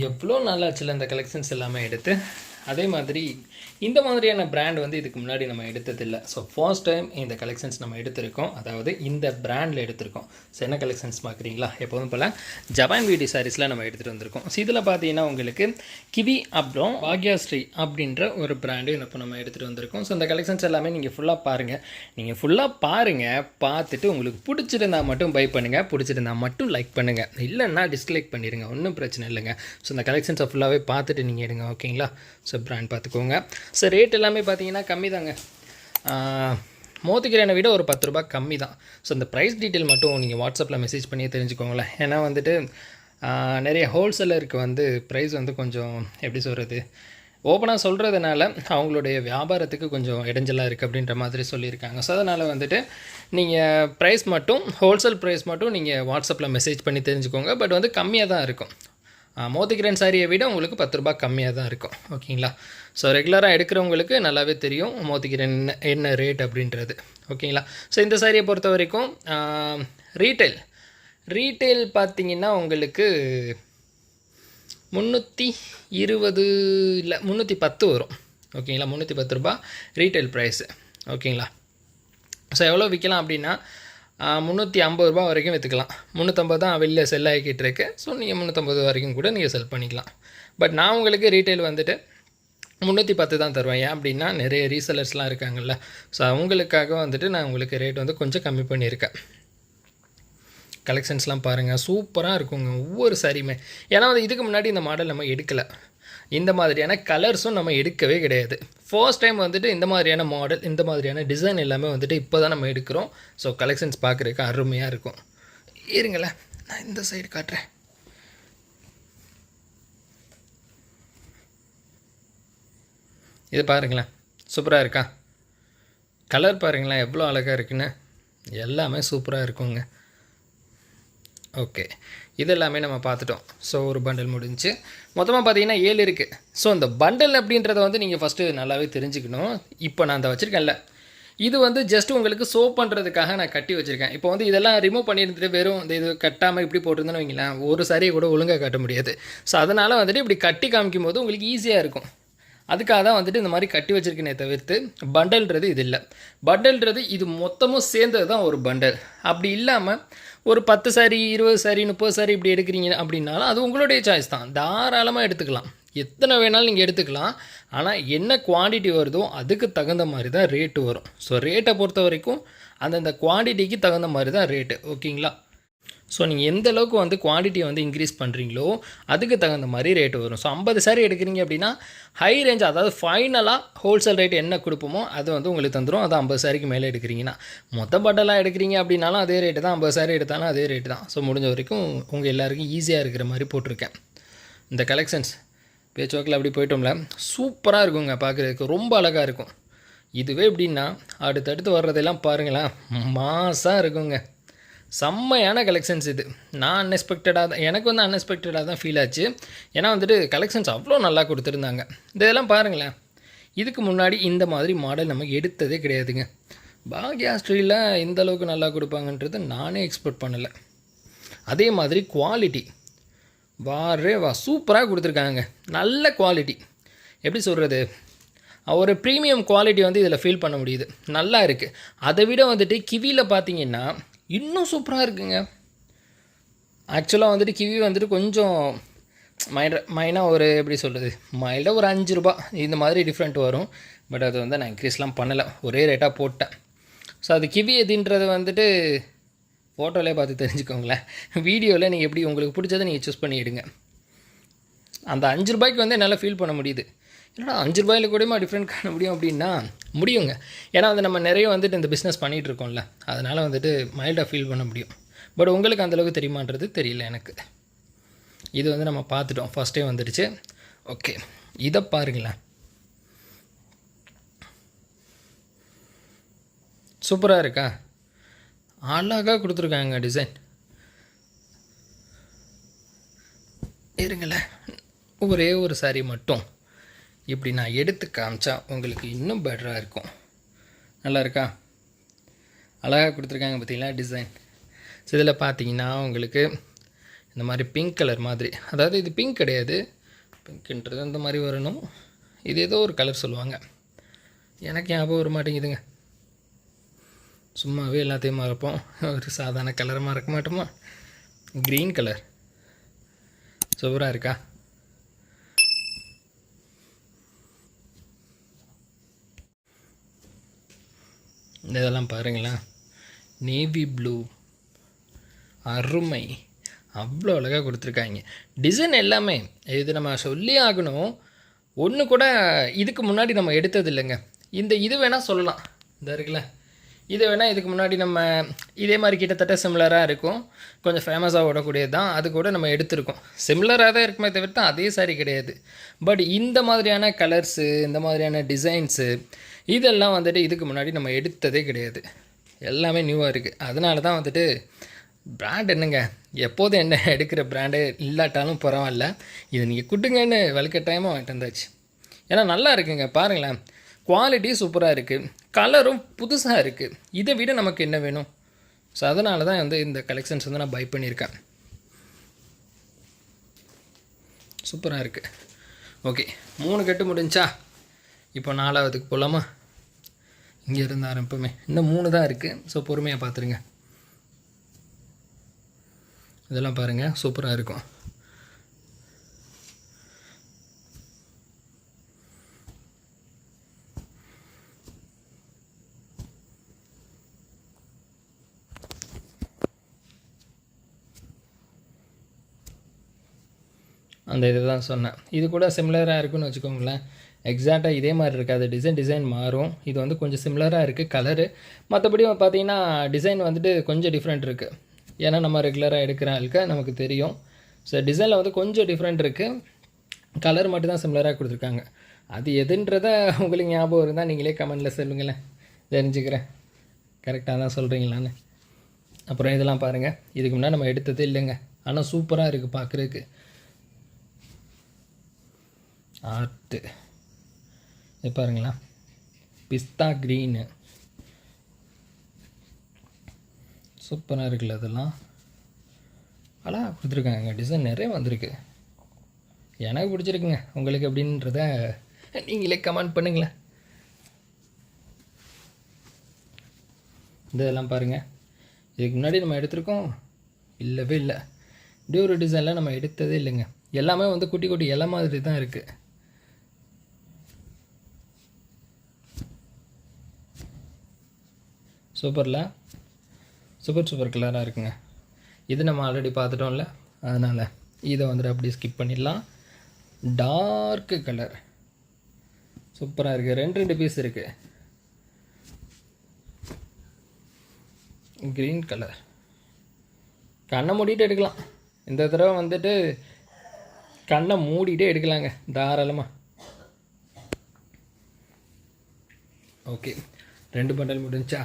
எவ்வளோ நாளாச்சுல இந்த கலெக்ஷன்ஸ் எல்லாமே எடுத்து. அதே மாதிரி இந்த மாதிரியான பிராண்ட் வந்து இதுக்கு முன்னாடி நம்ம எடுத்ததில்லை. ஸோ ஃபர்ஸ்ட் டைம் இந்த கலெக்ஷன்ஸ் நம்ம எடுத்திருக்கோம். அதாவது இந்த பிராண்டில் எடுத்திருக்கோம். ஸோ என்ன கலெக்ஷன்ஸ் பார்க்குறீங்களா? எப்போதும் போல் ஜப்பான் பியூட்டி சாரீஸில் நம்ம எடுத்துகிட்டு வந்திருக்கோம். ஸோ இதில் பார்த்தீங்கன்னா உங்களுக்கு கிவி அப்புறம் பாக்யாஸ்ரீ அப்படின்ற ஒரு பிராண்டு இப்போ நம்ம எடுத்துகிட்டு வந்திருக்கோம். ஸோ இந்த கலெக்ஷன்ஸ் எல்லாமே நீங்கள் ஃபுல்லாக பாருங்கள். பார்த்துட்டு உங்களுக்கு பிடிச்சிருந்தா மட்டும் பை பண்ணுங்கள், பிடிச்சிருந்தா மட்டும் லைக் பண்ணுங்கள், இல்லைன்னா டிஸ்லைக் பண்ணிடுங்க, ஒன்றும் பிரச்சனை இல்லைங்க. ஸோ இந்த கலெக்ஷன்ஸை ஃபுல்லாகவே பார்த்துட்டு நீங்கள் எடுங்க, ஓகேங்களா? ஸோ பிராண்ட் பார்த்துக்கோங்க. ஸோ ரேட் எல்லாமே பார்த்தீங்கன்னா கம்மி தாங்க. மோதிக்கிறேனை விட ஒரு 10 ரூபாய் கம்மி தான். ஸோ இந்த ப்ரைஸ் டீட்டெயில் மட்டும் நீங்கள் வாட்ஸ்அப்பில் மெசேஜ் பண்ணி தெரிஞ்சுக்கோங்களேன். ஏன்னா வந்துட்டு நிறைய ஹோல்சேலருக்கு வந்து ப்ரைஸ் வந்து கொஞ்சம் எப்படி சொல்கிறது, ஓப்பனாக சொல்கிறதுனால அவங்களுடைய வியாபாரத்துக்கு கொஞ்சம் இடைஞ்சலாக இருக்குது அப்படின்ற மாதிரி சொல்லியிருக்காங்க. ஸோ அதனால் வந்துட்டு நீங்கள் ப்ரைஸ் மட்டும் ஹோல்சேல் ப்ரைஸ் மட்டும் நீங்கள் வாட்ஸ்அப்பில் மெசேஜ் பண்ணி தெரிஞ்சுக்கோங்க. பட் வந்து கம்மியாக தான் இருக்கும். மோதிக்கிறேன் சாரியை விட உங்களுக்கு 10 ரூபாய் கம்மியாக தான் இருக்கும், ஓகேங்களா? ஸோ ரெகுலராக எடுக்கிறவங்களுக்கு நல்லாவே தெரியும் மோதிக்கிறேன் என்ன ரேட் அப்படின்றது, ஓகேங்களா? ஸோ இந்த சாரியை பொறுத்த வரைக்கும் ரீட்டெயில் பார்த்திங்கன்னா உங்களுக்கு 320 இல்லை 310 வரும், ஓகேங்களா? 310 ரூபா ரீட்டைல் ப்ரைஸு, ஓகேங்களா? ஸோ எவ்வளோ விற்கலாம் அப்படின்னா 350 ரூபா வரைக்கும் விற்றுக்கலாம். 350 தான் வெளியில் செல் ஆகிக்கிட்டு இருக்கு. ஸோ நீங்கள் 350 வரைக்கும் கூட நீங்கள் செல் பண்ணிக்கலாம். பட் நான் உங்களுக்கு ரீட்டைல் வந்துட்டு 310 தான் தருவேன். ஏன் அப்படின்னா நிறைய ரீசெலர்ஸ்லாம் இருக்காங்கல்ல, ஸோ அவங்களுக்காக வந்துட்டு நான் உங்களுக்கு ரேட் வந்து கொஞ்சம் கம்மி பண்ணியிருக்கேன். கலெக்ஷன்ஸ்லாம் பாருங்கள், சூப்பராக இருக்குங்க ஒவ்வொரு சாரியுமே. ஏன்னா வந்து இதுக்கு முன்னாடி இந்த மாடல் நம்ம எடுக்கலை, இந்த மாதிரியான கலர்ஸும் நம்ம எடுக்கவே கிடையாது. ஃபர்ஸ்ட் டைம் வந்துட்டு இந்த மாதிரியான மாடல், இந்த மாதிரியான டிசைன் எல்லாமே வந்துட்டு இப்போ தான் நம்ம எடுக்கிறோம். ஸோ கலெக்ஷன்ஸ் பார்க்குறதுக்கு அருமையாக இருக்கும். இருங்களேன், நான் இந்த சைடு காட்டுறேன். இது பாருங்களேன், சூப்பராக இருக்கா? கலர் பாருங்களேன் எவ்வளோ அழகாக இருக்குன்னு. எல்லாமே சூப்பராக இருக்குங்க. ஓகே, இது எல்லாமே நம்ம பார்த்துட்டோம். ஸோ ஒரு பண்டல் முடிஞ்சு மொத்தமாக பார்த்தீங்கன்னா 7 இருக்குது. ஸோ அந்த பண்டல் அப்படின்றத வந்து நீங்கள் ஃபஸ்ட்டு நல்லாவே தெரிஞ்சுக்கணும். இப்போ நான் அந்த வச்சுருக்கேன்ல, இது வந்து ஜஸ்ட் உங்களுக்கு சோப் பண்ணுறதுக்காக நான் கட்டி வச்சுருக்கேன். இப்போ வந்து இதெல்லாம் ரிமூவ் பண்ணியிருந்துட்டு வெறும் இந்த இது கட்டாமல் இப்படி போட்டிருந்தேன்னு வைங்களேன், ஒரு சாரியை கூட ஒழுங்காக காட்ட முடியாது. ஸோ அதனால் வந்துட்டு இப்படி கட்டி காமிக்கும் போது உங்களுக்கு ஈஸியாக இருக்கும். அதுக்காக தான் வந்துட்டு இந்த மாதிரி கட்டி வச்சுருக்கேனே தவிர்த்து பண்டல்ன்றது இது இல்லை. பண்டல்ன்றது இது மொத்தமும் சேர்ந்தது தான் ஒரு பண்டல். அப்படி இல்லாமல் ஒரு 10 சாரி 20 சாரி 30 சாரி இப்படி எடுக்கிறீங்க அப்படின்னாலும் அது உங்களுடைய சாய்ஸ் தான், தாராளமாக எடுத்துக்கலாம். எத்தனை வேணாலும் நீங்கள் எடுத்துக்கலாம். ஆனால் என்ன குவான்டிட்டி வருதோ அதுக்கு தகுந்த மாதிரி தான் ரேட்டு வரும். ஸோ ரேட்டை பொறுத்த வரைக்கும் அந்தந்த குவான்டிட்டிக்கு தகுந்த மாதிரி தான் ரேட்டு, ஓகேங்களா? ஸோ நீங்கள் எந்த அளவுக்கு வந்து குவான்டிட்டியை வந்து இன்க்ரீஸ் பண்ணுறீங்களோ அதுக்கு தகுந்த மாதிரி ரேட்டு வரும். ஸோ 50 சாரி எடுக்கிறீங்க அப்படின்னா ஹை ரேஞ்ச், அதாவது ஃபைனலாக ஹோல்சேல் ரேட் என்ன கொடுப்போமோ அது வந்து உங்களுக்கு தந்துடும். அது 50 சாரிக்கு மேலே எடுக்கிறீங்கன்னா. மொத்த பட்டெல்லாம் எடுக்கிறீங்க அப்படின்னாலும் அதே ரேட்டு தான், 50 சாரி எடுத்தாலும் அதே ரேட்டு தான். ஸோ முடிஞ்ச வரைக்கும் உங்கள் எல்லாருக்கும் ஈஸியாக இருக்கிற மாதிரி போட்டிருக்கேன். இந்த கலெக்ஷன்ஸ் பேச்சுவாக்கில் அப்படி போயிட்டோம்ல, சூப்பராக இருக்குங்க, பார்க்குறதுக்கு ரொம்ப அழகாக இருக்கும். இதுவே எப்படின்னா அடுத்தடுத்து வர்றதெல்லாம் பாருங்களேன், மாசாக இருக்குங்க. செம்மையான கலெக்ஷன்ஸ் இது. நான் அன்எக்ஸ்பெக்டடாக தான், எனக்கு வந்து அன்எக்ஸ்பெக்டடாக தான் ஃபீல் ஆச்சு. ஏன்னா வந்துட்டு கலெக்ஷன்ஸ் அவ்வளோ நல்லா கொடுத்துருந்தாங்க. இதெல்லாம் பாருங்களேன், இதுக்கு முன்னாடி இந்த மாதிரி மாடல் நம்ம எடுத்ததே கிடையாதுங்க. பாக்யாஸ்ரீயில் இந்த அளவுக்கு நல்லா கொடுப்பாங்கன்றது நானே எக்ஸ்பெக்ட் பண்ணலை. அதே மாதிரி குவாலிட்டி சூப்பராக கொடுத்துருக்காங்க. நல்ல குவாலிட்டி, எப்படி சொல்கிறது, ஒரு ப்ரீமியம் குவாலிட்டி வந்து இதில் ஃபீல் பண்ண முடியுது. நல்லா இருக்குது. அதை விட வந்துட்டு கிவியில் பார்த்தீங்கன்னா இன்னும் சூப்பராக இருக்குங்க. ஆக்சுவலாக வந்துட்டு கிவி வந்துட்டு கொஞ்சம் மைனாக ஒரு எப்படி சொல்கிறது, மைல்டாக ஒரு 5 ரூபா இந்த மாதிரி டிஃப்ரெண்ட் வரும். பட் அது வந்து நான் இன்க்ரீஸ்லாம் பண்ணலை, ஒரே ரேட்டாக போட்டேன். ஸோ அது கிவி எதுன்றது வந்துட்டு ஃபோட்டோவிலே பார்த்து தெரிஞ்சுக்கோங்களேன். வீடியோவில் நீங்கள் எப்படி உங்களுக்கு பிடிச்சதை நீங்கள் சூஸ் பண்ணி எடுங்க. அந்த 5 ரூபாய்க்கு வந்து என்னால் ஃபீல் பண்ண முடியுது. ஏன்னா 5 ரூபாயில் கூடமா டிஃப்ரெண்ட் காண முடியும் அப்படின்னா முடியுங்க. ஏன்னா வந்து நம்ம நிறைய வந்துட்டு இந்த பிஸ்னஸ் பண்ணிகிட்ருக்கோம்ல, அதனால் வந்துட்டு மைல்டாக ஃபீல் பண்ண முடியும். பட் உங்களுக்கு அந்தளவுக்கு தெரியுமான்றது தெரியல எனக்கு. இது வந்து நம்ம பார்த்துட்டோம், ஃபஸ்ட்டே வந்துடுச்சு. ஓகே, இதை பாருங்களேன், சூப்பராக இருக்கா? அழகாக கொடுத்துருக்காங்க டிசைன். இருங்களேன், ஒரே ஒரு சாரி மட்டும் இப்படி நான் எடுத்து காமிச்சா உங்களுக்கு இன்னும் பெட்டராக இருக்கும். நல்லா இருக்கா? அழகாக கொடுத்துருக்காங்க பார்த்தீங்களா டிசைன். ஸோ இதில் பார்த்தீங்கன்னா உங்களுக்கு இந்த மாதிரி பிங்க் கலர் மாதிரி, அதாவது இது பிங்க் கிடையாது, பிங்க்ன்றது அந்த மாதிரி வரணும். இது ஏதோ ஒரு கலர் சொல்லுவாங்க, எனக்கு ஞாபகம் வர மாட்டேங்குதுங்க. சும்மாவே எல்லாத்தையும் மறப்போம், ஒரு சாதாரண கலரை மறக்க மாட்டோமா. க்ரீன் கலர் சூப்பராக இருக்கா? இதெல்லாம் பாருங்களேன், நேவி ப்ளூ, அருமை, அவ்வளோ அழகாக கொடுத்துருக்காங்க. டிசைன் எல்லாமே இது நம்ம சொல்லி ஆகணும். ஒன்று கூட இதுக்கு முன்னாடி நம்ம எடுத்தது இல்லைங்க. இது வேணால் சொல்லலாம், இந்த இருக்குல்ல, இது வேணால் இதுக்கு முன்னாடி நம்ம இதே மாதிரி கிட்டத்தட்ட சிமிலராக இருக்கும், கொஞ்சம் ஃபேமஸாக ஓடக்கூடியது தான், அது கூட நம்ம எடுத்திருக்கோம். சிமிலராக தான் இருக்குமே தவிர்த்து அதே சாரி கிடையாது. பட் இந்த மாதிரியான கலர்ஸு, இந்த மாதிரியான டிசைன்ஸு இதெல்லாம் வந்துட்டு இதுக்கு முன்னாடி நம்ம எடுத்ததே கிடையாது. எல்லாமே நியூவாக இருக்குது. அதனால தான் வந்துட்டு பிராண்ட் என்னங்க, எப்போதும் என்ன எடுக்கிற பிராண்டே இல்லாட்டாலும் பரவாயில்ல, இதை நீங்கள் கொடுங்கன்னு வலுக்கட்டாயமாக வாங்கிட்டு வந்தாச்சு. ஏன்னா நல்லா இருக்குங்க, பாருங்களேன், குவாலிட்டி சூப்பராக இருக்குது, கலரும் புதுசாக இருக்குது. இதை விட நமக்கு என்ன வேணும்? ஸோ அதனால தான் வந்து இந்த கலெக்ஷன்ஸ் வந்து நான் பை பண்ணியிருக்கேன். சூப்பராக இருக்குது. ஓகே, 3 கட்டு முடிஞ்சா, இப்போ 4வதுக்கு போகலாமா? இங்கே இருந்து ஆரம்பிப்போமே. இன்னும் 3 தான் இருக்குது. ஸோ பொறுமையாக பார்த்துருங்க. இதெல்லாம் பாருங்கள், சூப்பராக இருக்கும். அந்த இது தான் சொன்னேன், இது கூட சிமிலராக இருக்குன்னு வச்சுக்கோங்களேன். எக்ஸாக்டாக இதே மாதிரி இருக்காது, டிசைன் மாறும். இது வந்து கொஞ்சம் சிமிலராக இருக்குது கலரு. மற்றபடி பார்த்தீங்கன்னா டிசைன் வந்துட்டு கொஞ்சம் டிஃப்ரெண்ட் இருக்குது. ஏன்னா நம்ம ரெகுலராக எடுக்கிற ஆளுக்கு நமக்கு தெரியும். ஸோ டிசைனில் வந்து கொஞ்சம் டிஃப்ரெண்ட் இருக்குது, கலர் மட்டும் தான் சிமிலராக கொடுத்துருக்காங்க. அது எதுன்றத உங்களுக்கு ஞாபகம் இருந்தால் நீங்களே கமெண்டில் சொல்லுங்களேன், தெரிஞ்சுக்கிறேன் கரெக்டாக தான் சொல்கிறீங்களான்னு. அப்புறம் இதெல்லாம் பாருங்கள், இதுக்கு முன்னாடி நம்ம எடுத்ததே இல்லைங்க, ஆனால் சூப்பராக இருக்குது பார்க்குறதுக்கு. ஆர்ட்டு இது பாருங்களா, பிஸ்தா க்ரீனு சூப்பராக இருக்குல்ல. அதெல்லாம் அழகாக கொடுத்துருக்காங்க, டிசைன் நிறைய வந்திருக்கு. எனக்கு பிடிச்சிருக்குங்க. உங்களுக்கு எப்படின்றத நீங்களே கமெண்ட் பண்ணுங்களேன். இதெல்லாம் பாருங்கள், இதுக்கு முன்னாடி நம்ம எடுத்திருக்கோம் இல்லவே இல்லை. இப்படி ஒரு டிசைனில் நம்ம எடுத்ததே இல்லைங்க. எல்லாமே வந்து குட்டி குட்டி இலை மாதிரி தான் இருக்குது. சூப்பரில் சூப்பர் கலராக இருக்குங்க. இது நம்ம ஆல்ரெடி பார்த்துட்டோம்ல, அதனால் இதை வந்துட்டு அப்படியே ஸ்கிப் பண்ணிடலாம். டார்க்கு கலர் சூப்பராக இருக்குது. 2 பீஸ் இருக்குது. க்ரீன் கலர் கண்ணை மூடிட்டு எடுக்கலாம். இந்த தடவை வந்துட்டு கண்ணை மூடிட்டே எடுக்கலாங்க தாராளமாக. ஓகே, 2 பண்டல் முடிஞ்சா.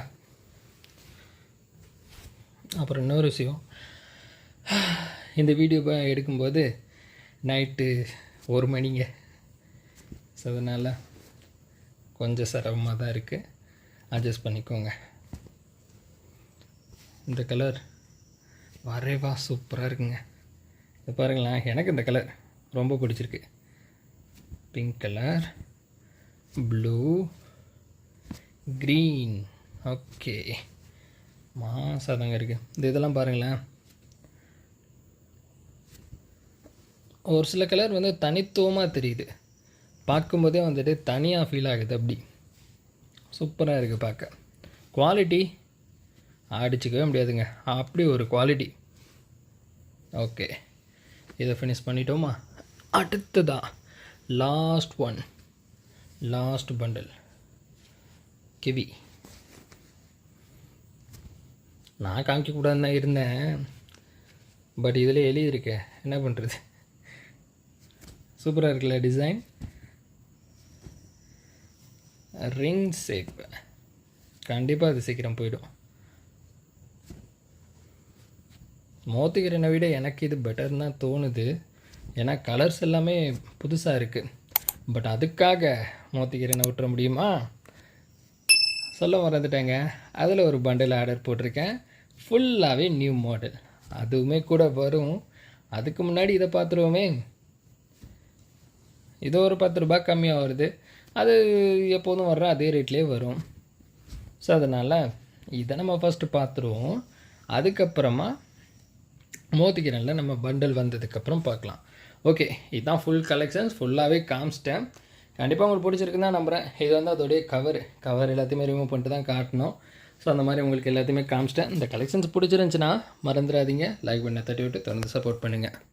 அப்புறம் இன்னொரு விஷயம், இந்த வீடியோ எடுக்கும்போது நைட்டு 1 மணிங்க. ஸோ அதனால் கொஞ்சம் சிரமமாக தான் இருக்குது, அட்ஜஸ்ட் பண்ணிக்கோங்க. இந்த கலர் வரேவா சூப்பராக இருக்குங்க. இது பாருங்களேன், எனக்கு இந்த கலர் ரொம்ப பிடிச்சிருக்கு. Pink colour, blue, green. Okay, மாசாதாங்க இருக்குது. இதெல்லாம் பாருங்களேன், ஒரு சில கலர் வந்து தனித்துவமாக தெரியுது, பார்க்கும்போதே வந்துட்டு தனியாக ஃபீல் ஆகுது. அப்படி சூப்பராக இருக்குது பார்க்க. குவாலிட்டி அடிச்சிக்கவே முடியாதுங்க, அப்படி ஒரு குவாலிட்டி. ஓகே, இதை ஃபினிஷ் பண்ணிட்டோமா? அடுத்ததா லாஸ்ட் பண்டல் கிவி. நான் காமிக்கக்கூடாதுன்னு தான் இருந்தேன், பட் இதில் எழுதியிருக்க என்ன பண்ணுறது. சூப்பராக இருக்குல்ல டிசைன். ரிங் ஷேப், கண்டிப்பாக அது சீக்கிரம் போயிடும். மோத்திக்கிறனை விட எனக்கு இது பெட்டர்னு தான் தோணுது. ஏன்னா கலர்ஸ் எல்லாமே புதுசாக இருக்குது. பட் அதுக்காக மோத்திக்கிறனை விட்டுற முடியுமா? சொல்ல மறந்துட்டேங்க, அதில் ஒரு பண்டில் ஆர்டர் போட்டிருக்கேன், ஃபுல்லாகவே நியூ மாடல். அதுவுமே கூட வரும் அதுக்கு முன்னாடி இதை பார்த்துருவோமே. இது ஒரு 10 ரூபாய் கம்மியாக வருது. அது எப்போதும் வர்ற அதே ரேட்லேயே வரும். ஸோ அதனால் இதை நம்ம ஃபஸ்ட்டு பார்த்துருவோம். அதுக்கப்புறமா மோதிக்கிறேன்ல நம்ம பண்டல் வந்ததுக்கப்புறம் பார்க்கலாம். ஓகே, இதுதான் ஃபுல் கலெக்ஷன்ஸ் ஃபுல்லாகவே காமிச்சிட்டேன். கண்டிப்பாக உங்களுக்கு பிடிச்சிருக்குன்னு தான் நம்புகிறேன். இது வந்து அதோடைய கவர் எல்லாத்தையுமே ரிமூவ் பண்ணிட்டு தான் காட்டணும். ஸோ அந்த மாதிரி உங்களுக்கு எல்லாத்தையுமே காமிச்சிட்டேன். இந்த கலெக்ஷன்ஸ் பிடிச்சிருந்துச்சின்னா மறந்துடாதீங்க, லைக் பண்ண தட்டி விட்டு தொடர்ந்து சப்போர்ட் பண்ணுங்கள்.